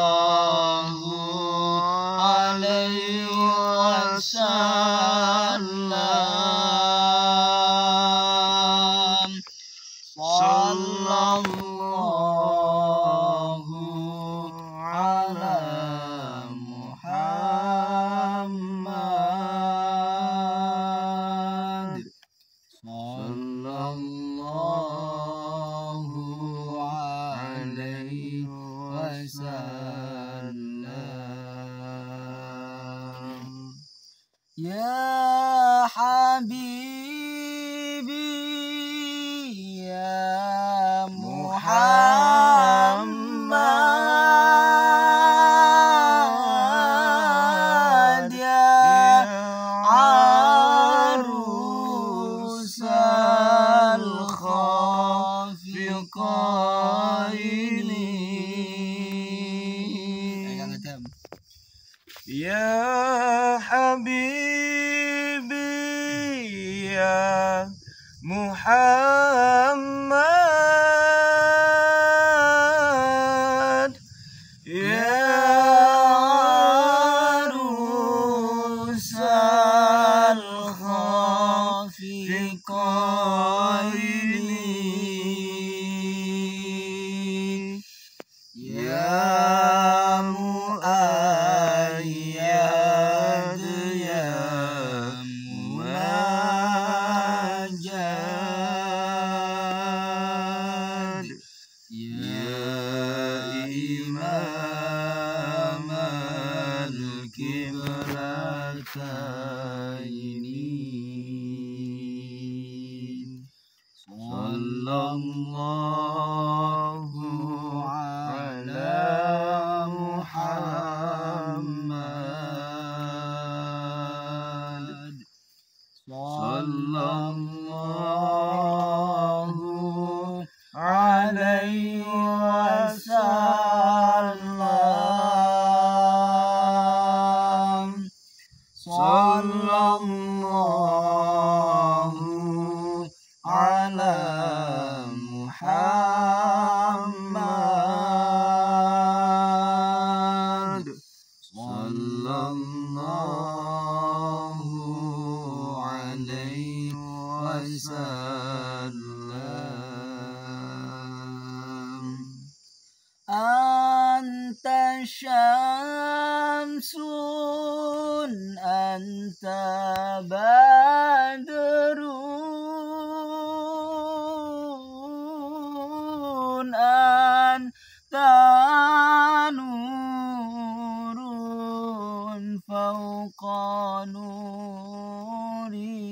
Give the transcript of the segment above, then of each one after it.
sallallahu alaihi wasallam. Sallallahu ala Muhammad. Sallallahu alaihi wasallam. Ya Habibi ya Muhammad ya arusal khafiqaini. Ya Habibi ya Muhammad ya arusal khafiqaini. Ya Muayyad ya Mumajjad ya Imam al-Qiblataini. Sallallahu ala Muhammad. Sallallahu alaihi wasallam. Sallallahu ala Muhammad. Sallallahu alaihi wasallam. Anta syamsun anta badrun anta nurun fauqa nuri.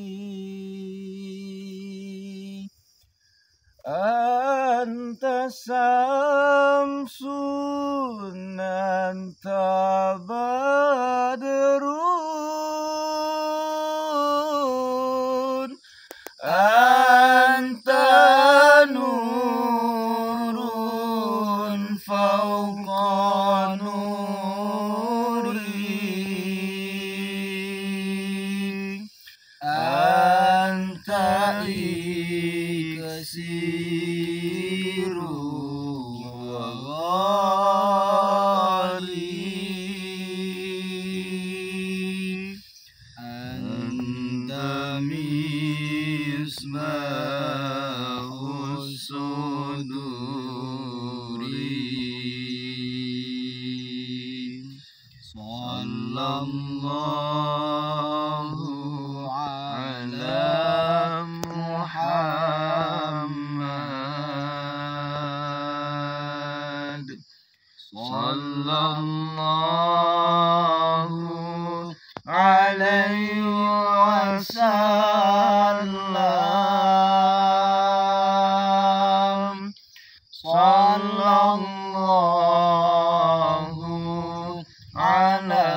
Anta samsun anta badrun anta nurun fauqa nuri. Anta iksiru wa ghali. Anta misbahus suduri. Sallallahu ala Muhammad. Sallallahu alaihi wasallam. Sallallahu ala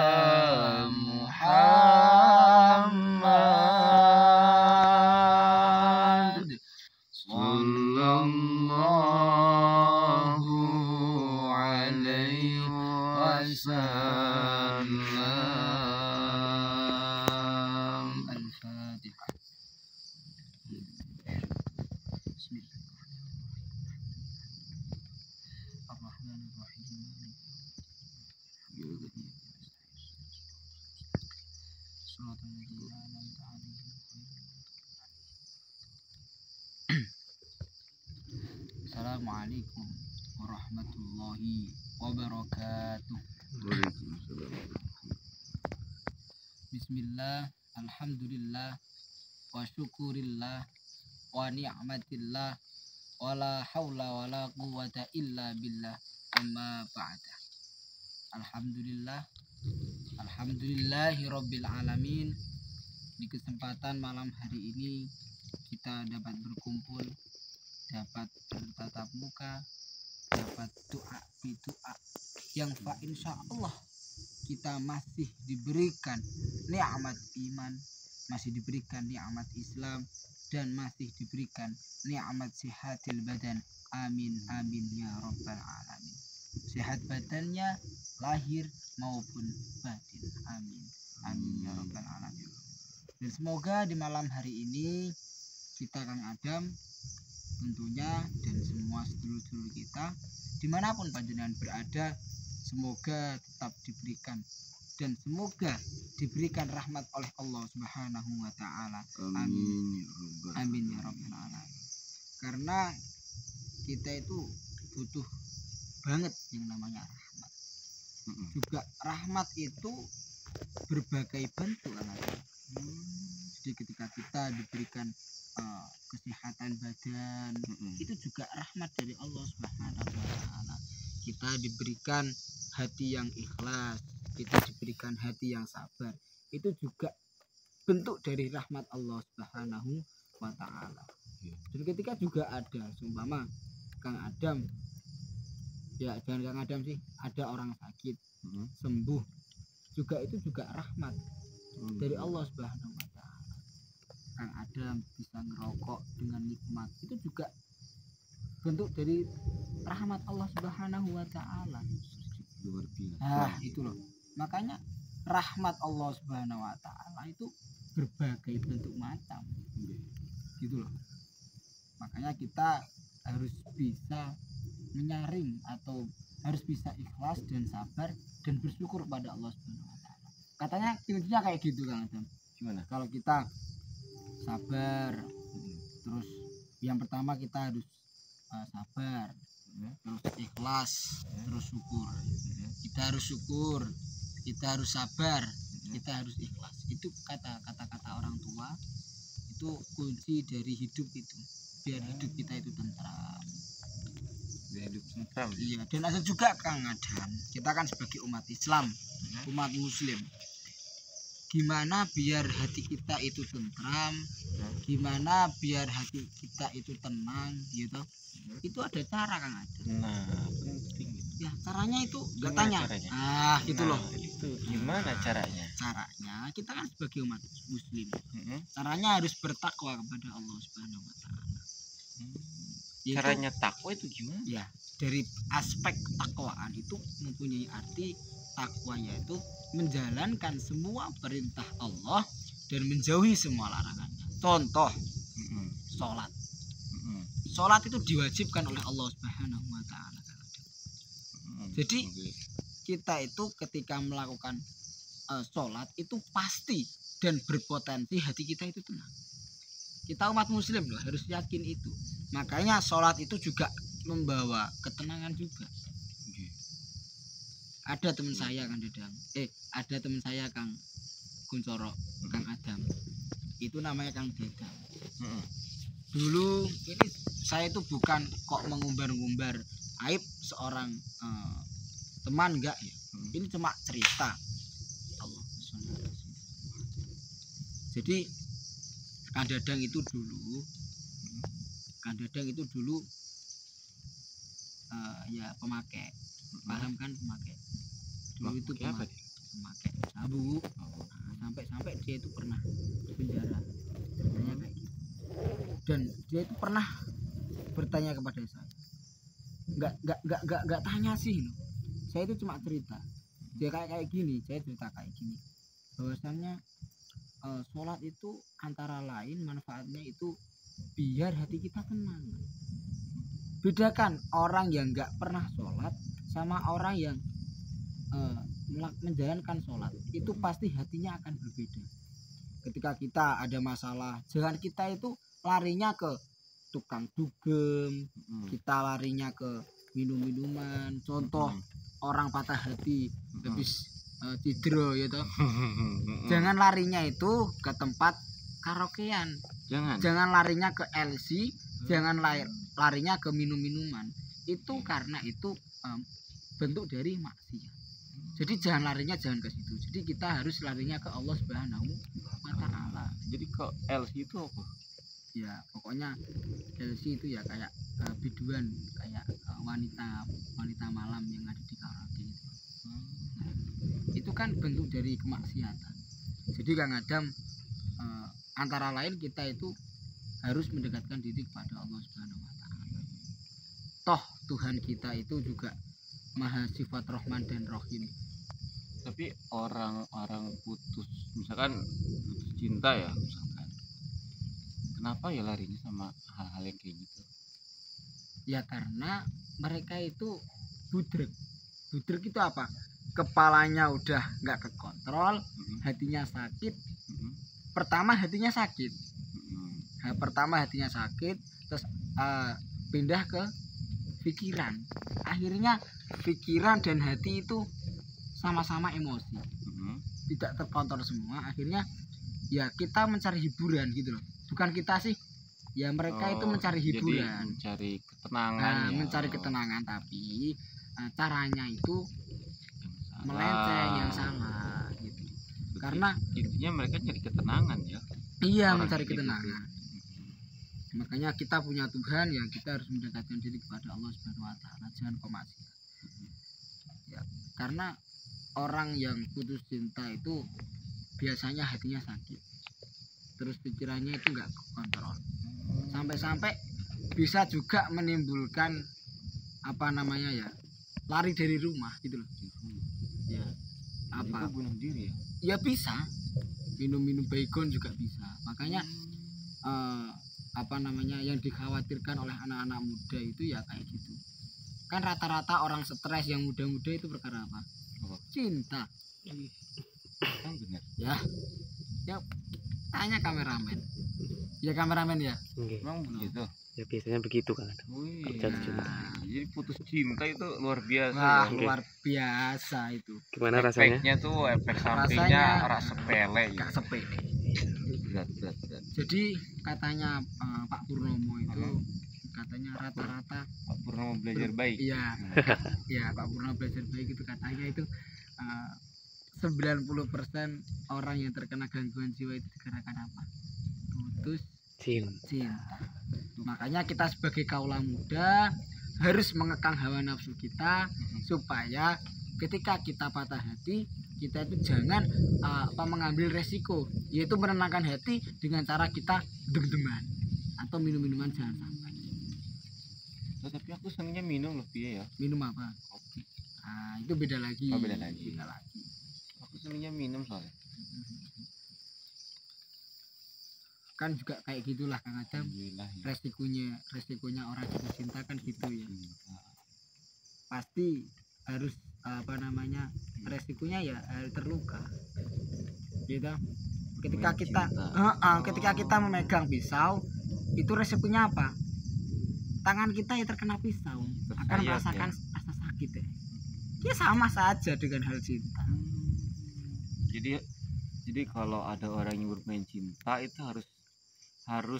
Muhammad. Sallallahu alaihi wasallam. Al-Fatihah. Bismillahirrahmanirrahim. Assalamualaikum warahmatullahi wabarakatuh. Waalaikumsalam. Bismillah, alhamdulillah, wa syukurillah, wa ni'matillah, wa la hawla wa la quwwata illa billah, amma ba'da. Alhamdulillah, alhamdulillahi rabbil alamin. Di kesempatan malam hari ini kita dapat berkumpul, dapat bertatap muka, dapat doa yang insya Allah kita masih diberikan nikmat iman, masih diberikan nikmat Islam, dan masih diberikan nikmat sehatil badan. Amin amin ya rabbal alamin. Sehat badannya lahir maupun batin. Amin amin ya rabbal alamin. Dan semoga di malam hari ini kita Kang Adam tentunya dan semua sedulur-sedulur kita dimanapun panjenengan berada, semoga tetap diberikan dan semoga diberikan rahmat oleh Allah Subhanahu wa taala. Amin. Amin ya rabbal alamin. Karena kita itu butuh banget yang namanya rahmat. Juga rahmat itu berbagai bentuk kan. Jadi ketika kita diberikan kesehatan badan, itu juga rahmat dari Allah Subhanahu wa taala. Kita diberikan hati yang ikhlas, kita diberikan hati yang sabar, itu juga bentuk dari rahmat Allah Subhanahu wa taala. Dan ketika juga ada seumpama Kang Adam, ya jangan Kang Adam sih, ada orang sakit sembuh, juga itu juga rahmat dari Allah Subhanahu wa taala. Kang Adam bisa ngerokok dengan nikmat, itu juga bentuk dari rahmat Allah Subhanahu wa taala. Luar biasa. Nah, itu loh. Makanya rahmat Allah Subhanahu wa taala itu berbagai bentuk macam. Gitu loh. Makanya kita harus bisa menyaring atau harus bisa ikhlas dan sabar dan bersyukur pada Allah Subhanahu wa taala. Katanya intinya kayak gitu Kang Adam. Gimana? Kalau kita sabar, terus yang pertama kita harus sabar, terus ikhlas, terus syukur. Kita harus syukur, kita harus sabar, kita harus ikhlas. Itu kata-kata orang tua, itu kunci dari hidup itu, biar hidup kita itu tentram. Biar hidup tentram. Iya, dan ada juga Kang Adam, kita kan sebagai umat Islam, umat Muslim, gimana biar hati kita itu tentram, gimana biar hati kita itu tenang gitu. Itu ada cara Kang Adam. Nah, penting. Ya caranya itu nggak Gimana tanya. caranya? Gitu loh. Itu gimana caranya? Caranya kita kan sebagai umat Muslim, caranya harus bertakwa kepada Allah Subhanahu wa taala. Yaitu, Caranya takwa itu gimana? ya dari aspek ketakwaan itu mempunyai arti takwa, yaitu menjalankan semua perintah Allah dan menjauhi semua larangannya. Contoh, sholat. Sholat itu diwajibkan oleh Allah Subhanahu wa taala. Jadi kita itu ketika melakukan sholat itu pasti dan berpotensi hati kita itu tenang. Kita umat Muslim loh, harus yakin itu. Makanya sholat itu juga membawa ketenangan juga. Ada teman saya Kang Dadang, ada teman saya Kang Kuncoro, Kang Adam, itu namanya Kang Dadang. Dulu ini saya itu bukan kok mengumbar-ngumbar aib seorang teman, enggak ya. Ini cuma cerita. Allah. Jadi Kang Dadang itu dulu ya pemakai, paham kan pemakai. Dulu itu pemakai sabu. Sampai dia itu pernah di penjara. Kayak gitu. Dan dia itu pernah bertanya kepada saya. Enggak tanya sih. Saya itu cuma cerita. Dia kayak gini, saya cerita kayak gini. Bahwasannya sholat itu antara lain manfaatnya itu biar hati kita tenang. Bedakan orang yang nggak pernah sholat sama orang yang menjalankan sholat, itu pasti hatinya akan berbeda. Ketika kita ada masalah, jangan kita itu larinya ke tukang dugem, kita larinya ke minum-minuman. Contoh orang patah hati habis tidro ya toh. Jangan larinya itu ke tempat karaokean. Jangan larinya ke LC, jangan larinya ke minum-minuman. Itu karena itu bentuk dari maksiat. Jadi jangan larinya jangan ke situ. Jadi kita harus larinya ke Allah Subhanahu wa taala. Jadi kok LC itu apa? Ya, pokoknya LC itu ya kayak biduan, kayak wanita malam yang ada di karaoke itu. Nah, itu kan bentuk dari kemaksiatan. Jadi Kang Adam antara lain kita itu harus mendekatkan diri kepada Allah Subhanahu wa taala. Toh Tuhan kita itu juga Maha sifat Rahman dan Rahim. Tapi orang-orang misalkan putus cinta ya misalkan, kenapa ya larinya sama hal-hal yang kayak gitu? Ya karena mereka itu budrek itu apa? Kepalanya udah nggak kekontrol, hatinya sakit. Pertama hatinya sakit, terus pindah ke pikiran. Akhirnya pikiran dan hati itu sama-sama emosi, tidak terkontrol semua. Akhirnya ya kita mencari hiburan gitu loh. Bukan kita sih, ya mereka itu mencari hiburan, mencari ketenangan. Mencari ketenangan, tapi caranya itu melenceng, yang salah gitu. Karena intinya mereka cari ketenangan ya. Iya, orang mencari gitu. ketenangan. Makanya kita punya Tuhan, ya kita harus mendekatkan diri kepada Allah Subhanahu wa taala, jangan komaksiat. Ya, karena orang yang putus cinta itu biasanya hatinya sakit, terus pikirannya itu enggak kontrol, sampai-sampai bisa juga menimbulkan lari dari rumah gitu loh. Ya, bunuh diri ya? Ya bisa, minum baygon juga bisa. Makanya yang dikhawatirkan oleh anak-anak muda itu ya kayak gitu. Kan rata-rata orang stres yang muda-muda itu perkara apa? Cinta. Kan benar. Ya tanya kameramen. Ya kameramen ya. Emang begitu. Ya biasanya begitu kan. Jatuh cinta. Jadi putus cinta itu luar biasa. Wah, luar biasa itu. Gimana rasanya? Efeknya tuh efek sampingnya rasa sepele. Gak sepele. Berat. Jadi katanya Pak Purnomo itu katanya rata-rata Pak Purnomo belajar baik. Iya. Ya, Pak Purnomo belajar baik itu katanya itu 90% orang yang terkena gangguan jiwa itu dikarenakan apa? Putus cinta. Makanya kita sebagai kaula muda harus mengekang hawa nafsu kita supaya ketika kita patah hati kita itu jangan mengambil resiko, yaitu menenangkan hati dengan cara kita dem-deman atau minum-minuman, jangan sampai. Tapi aku senangnya minum lebih ya. Minum apa? Kopi. Itu beda lagi. Beda lagi. Aku senangnya minum soalnya. Kan juga kayak gitulah Kang Adam. Ya. Resikonya orang jatuh cinta kan gitu ya. Pasti harus resikonya ya terluka. Gitu. Ketika kita memegang pisau, itu resikonya apa? Tangan kita yang terkena pisau akan merasakan rasa sakit ya. Ya sama saja dengan hal cinta. Jadi kalau ada orang yang bermain cinta itu harus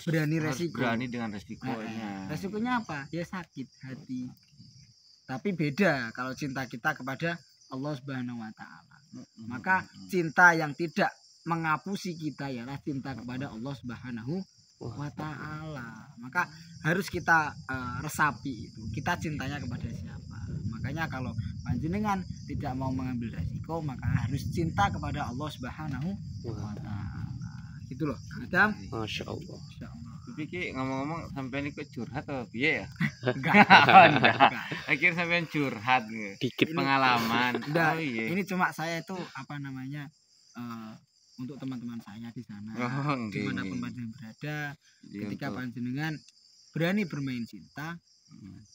berani dengan resikonya. Resikonya apa? Ya sakit hati. Tapi beda kalau cinta kita kepada Allah Subhanahu wa taala. Maka cinta yang tidak menghapusi kita ialah cinta kepada Allah Subhanahu wa taala. Maka harus kita resapi itu. Kita cintanya kepada siapa? Makanya kalau panjenengan tidak mau mengambil resiko, maka harus cinta kepada Allah Subhanahu wa taala. Gitu loh, Adam. Masya Allah. Tapi ki ngomong-ngomong sampai ini kok curhat atau piye ya? Enggak. Akhirnya sampai curhat gitu. Dikit pengalaman. Iya. Ini cuma saya itu untuk teman-teman saya di sana. Dimanapun panjenengan berada, ketika panjenengan berani bermain cinta,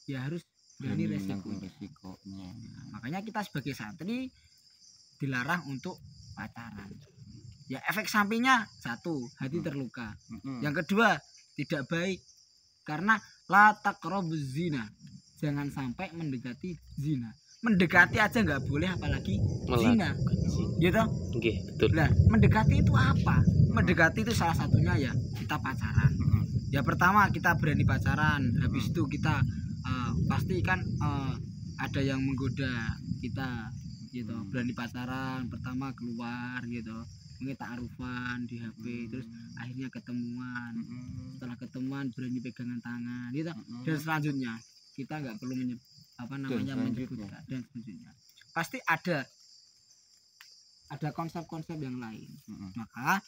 ya harus berani resiko. menanggung resikonya. Makanya kita sebagai santri dilarang untuk pacaran. Ya efek sampingnya satu, hati terluka. Yang kedua, tidak baik karena la taqrabuz zina. Jangan sampai mendekati zina. Mendekati aja nggak boleh apalagi zina. Gitu. Oke, betul. Nah, mendekati itu apa? Mendekati itu salah satunya ya kita pacaran. Ya pertama kita berani pacaran, habis itu kita pasti kan ada yang menggoda kita gitu. Berani pacaran, pertama keluar gitu. Mungkin ta'arufan di HP, terus akhirnya ketemuan. Setelah ketemuan berani pegangan tangan gitu. Dan selanjutnya kita nggak perlu menyebutkan dan selanjutnya. Pasti ada konsep-konsep yang lain. Maka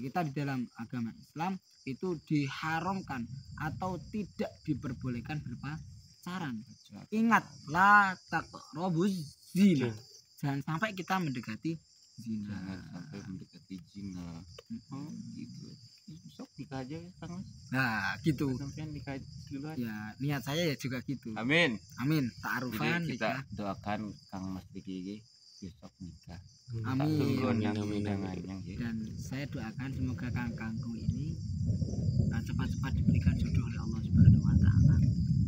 kita di dalam agama Islam itu diharamkan atau tidak diperbolehkan berpacaran. Ingat, la taqrabuz zina. Jangan sampai kita mendekati zina. Jangan sampai mendekati zina. Gitu. Besok nikah aja ya, Kang. Nah, gitu. Sampean nikah dulu aja. Ya, niat saya ya juga gitu. Amin. Amin. Ta'arufan Jadi kita nikah. doakan Kang Mas Diki besok nikah. Amin. Tunggu Amin, yang amin, undangannya, ya. Dan saya doakan semoga kangkangku ini cepat-cepat diberikan jodoh oleh Allah Subhanahu wa taala.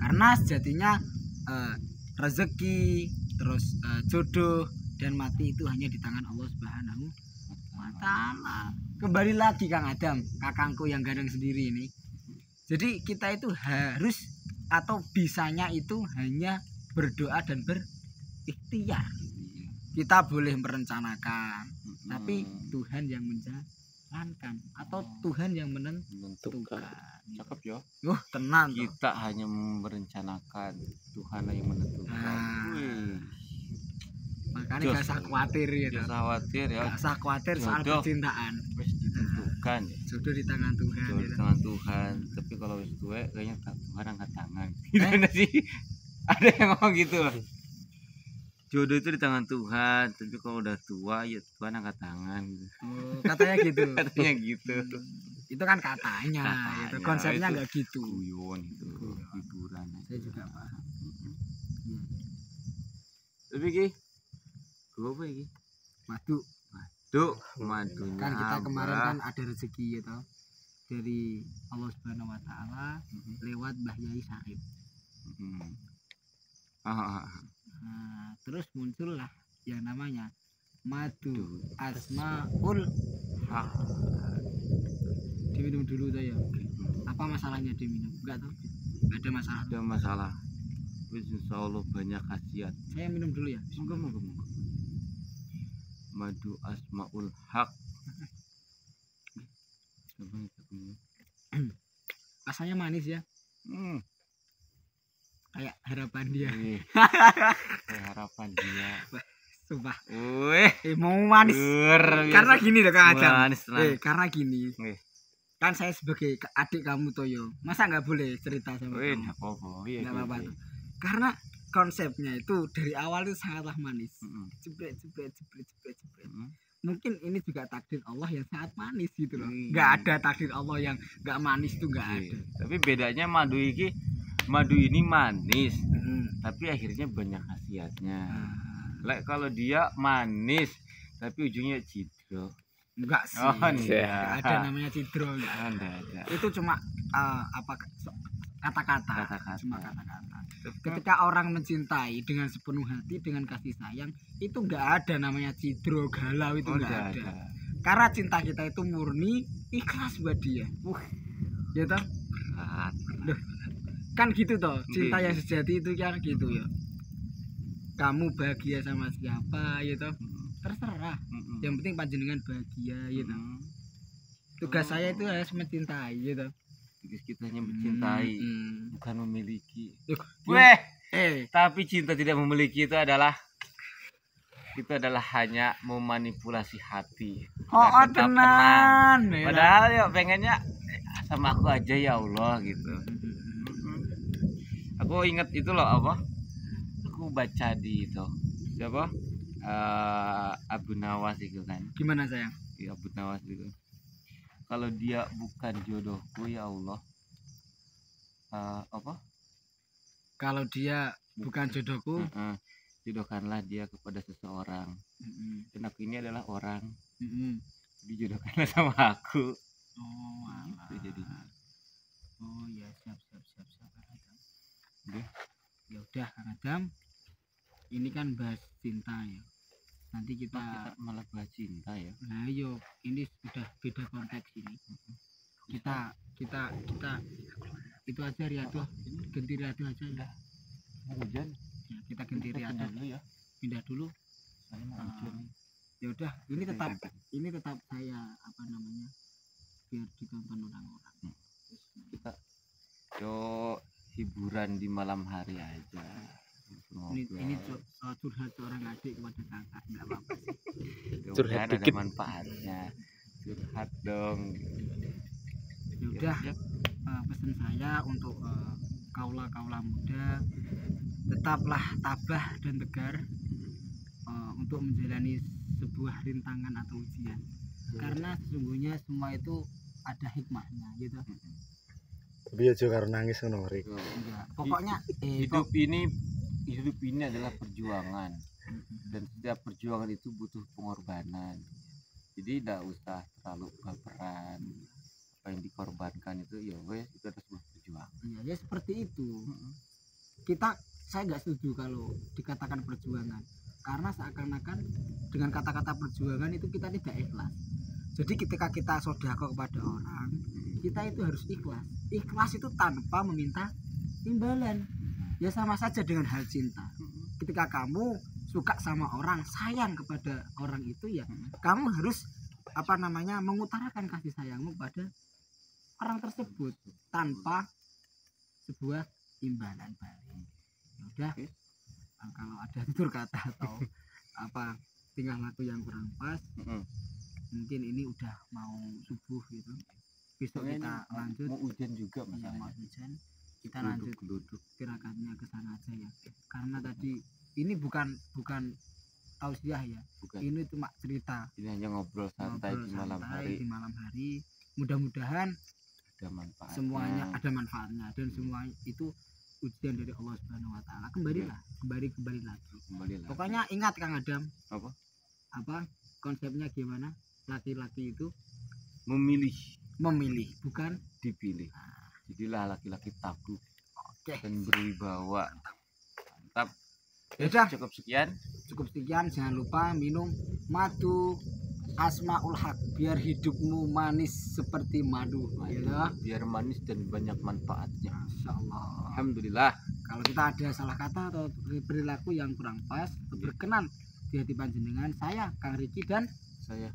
Karena sejatinya rezeki terus jodoh dan mati itu hanya di tangan Allah Subhanahu wa taala. Kembali lagi Kang Adam, kakangku yang gandeng sendiri ini. Jadi kita itu harus atau bisanya itu hanya berdoa dan berikhtiar. Kita boleh merencanakan, tapi Tuhan yang menjalankan atau Tuhan yang menentukan. Cakep ya. Tenang toh. Kita hanya merencanakan, Tuhan yang menentukan. Wih. Makanya Jos, gak usah khawatir ya. Jangan khawatir ya. Gak usah khawatir soal Jodoh. percintaan. Wis ditentukan ya. Jodoh di tangan Tuhan. Jodoh di Ya. tangan Tuhan. Tapi kalau wis tua kayaknya Tuhan angkat tangan. Gimana sih? Ada yang ngomong gitu loh. Jodoh itu di tangan Tuhan, tapi kalau udah tua ya Tuhan angkat tangan. Oh, katanya gitu. Katanya gitu. Itu kan katanya. Itu konsepnya itu nggak gitu. Guyon itu, hiburan. Saya juga paham. Tapi ki, gue apa ki? Madu. Madunya. Kan kita kemarin Abah. kan ada rezeki ya toh dari Allah Subhanahu wa taala lewat Mbah Yai Sarip. Nah, terus muncullah yang namanya madu asmaul haq. Diminum dulu tuh ya. Apa masalahnya diminum? Enggak tahu. Enggak ada masalah. Ada masalah. Wis insyaallah banyak khasiat. Saya minum dulu ya. Monggo. Madu asmaul haq. Rasanya manis ya. Kayak harapan dia. Kayak harapan dia. Sumpah. Wih, Mau manis. Karena gini loh Kang Adam. Manis tenang. Karena gini. Wih. Kan saya sebagai adik kamu Toyo. Masa nggak boleh cerita sama Wih, kamu? enggak apa-apa. Iya, Nggak apa-apa iya. tuh. Karena konsepnya itu dari awal itu sangatlah manis. Jebret. Mungkin ini juga takdir Allah yang sangat manis gitu loh. Nggak ada takdir Allah yang nggak manis itu nggak ada. Tapi bedanya madu ini manis, tapi akhirnya banyak khasiatnya. Lek kalau dia manis, tapi ujungnya cidro. Enggak sih. Oh, Nggak ada namanya cidro. Ada. Itu cuma kata-kata. Cuma kata-kata. Ketika orang mencintai dengan sepenuh hati dengan kasih sayang, itu nggak ada namanya cidro galau itu nggak ada. Karena cinta kita itu murni ikhlas buat dia. Ya toh? Kan gitu toh. Cinta yang sejati itu kan gitu ya. Kamu bahagia sama siapa ya toh? Terserah. Yang penting panjenengan bahagia ya toh. Tugas saya itu harus mencintai ya toh. Tugas kita hanya mencintai, bukan memiliki. Weh, Tapi cinta tidak memiliki itu adalah hanya memanipulasi hati. tenan. Padahal ya pengennya sama aku aja ya Allah gitu. Aku ingat itu loh apa? Aku baca di itu siapa? Abu Nawas itu kan. Gimana sayang? Ya, Abu Nawas itu. Kalau dia bukan jodohku ya Allah. Apa? Kalau dia bukan jodohku. Heeh. Jodohkanlah dia kepada seseorang. Dan aku ini adalah orang. Dijodohkanlah sama aku. Oh, Gitu alah. jadinya. Oh ya, siap Kang Adam. Oke. Ya udah Kang Adam. Ini kan bahas cinta ya. Nanti Kita kita malah bahas cinta ya. nah yo ini sudah beda konteks ini. Kita itu aja Riyadhah. Ganti Riyadhah aja ya. Mau hujan. Ya, kita ganti Kita Riyadhah. dulu ya. Pindah dulu. Soalnya mau hujan. Ya udah, ini tetap saya apa namanya? Biar ditonton orang-orang. Kita yo hiburan di malam hari aja. Ini curhat seorang adik kepada kakak, enggak apa-apa sih. Curhat ada dikit. manfaatnya. Curhat dong. Ya udah, Ya. pesan saya untuk kaula-kaula muda, tetaplah tabah dan tegar untuk menjalani sebuah rintangan atau ujian. Karena sesungguhnya semua itu ada hikmahnya gitu. Tapi aja karo nangis ngono Rik. Enggak. Pokoknya hidup ini adalah perjuangan, dan setiap perjuangan itu butuh pengorbanan. Jadi tidak usah terlalu baperan. Apa yang dikorbankan itu ya wes, itu adalah sebuah perjuangan. ya seperti itu. Saya nggak setuju kalau dikatakan perjuangan, karena seakan-akan dengan kata-kata perjuangan itu kita tidak ikhlas. Jadi ketika kita sodako kepada orang, kita itu harus ikhlas. Ikhlas itu tanpa meminta imbalan. Ya sama saja dengan hal cinta. Ketika kamu suka sama orang, sayang kepada orang itu, ya kamu harus apa namanya mengutarakan kasih sayangmu pada orang tersebut tanpa sebuah imbalan balik. Ya udah, kalau ada tutur kata atau apa tingkah laku yang kurang pas, mungkin ini udah mau subuh gitu. Besok kita lanjut. Mau hujan juga Ya, mau masalahnya. hujan. Kita lanjut Duduk. tiragatnya ke sana aja ya. Karena tadi ini bukan tausiah ya. Bukan. Ini cuma cerita. Ini hanya ngobrol santai Ngobrol di malam santai hari. di malam hari. Mudah-mudahan Ada manfaatnya. semuanya ada manfaatnya dan semua itu ujian dari Allah Subhanahu wa taala. Kembali lagi. Kembali lagi. Pokoknya ingat Kang Adam. Apa? Apa konsepnya gimana? Laki-laki itu memilih bukan dipilih. Jadilah laki-laki tangguh oke. dan berwibawa. Mantap. Yaudah. Cukup sekian. Jangan lupa minum madu Asmaul Haq biar hidupmu manis seperti madu ya. Biar manis dan banyak manfaatnya. Insyaallah. Alhamdulillah. Kalau kita ada salah kata atau perilaku yang kurang pas atau berkenan di hati panjenengan, saya Kang Riki dan Saya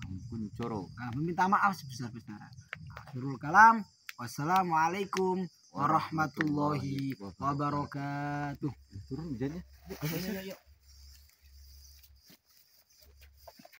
Ampun Coro. meminta maaf sebesar-besarnya. Akhirul kalam. Wassalamualaikum warahmatullahi wabarakatuh. Turun hujannya. Ayo.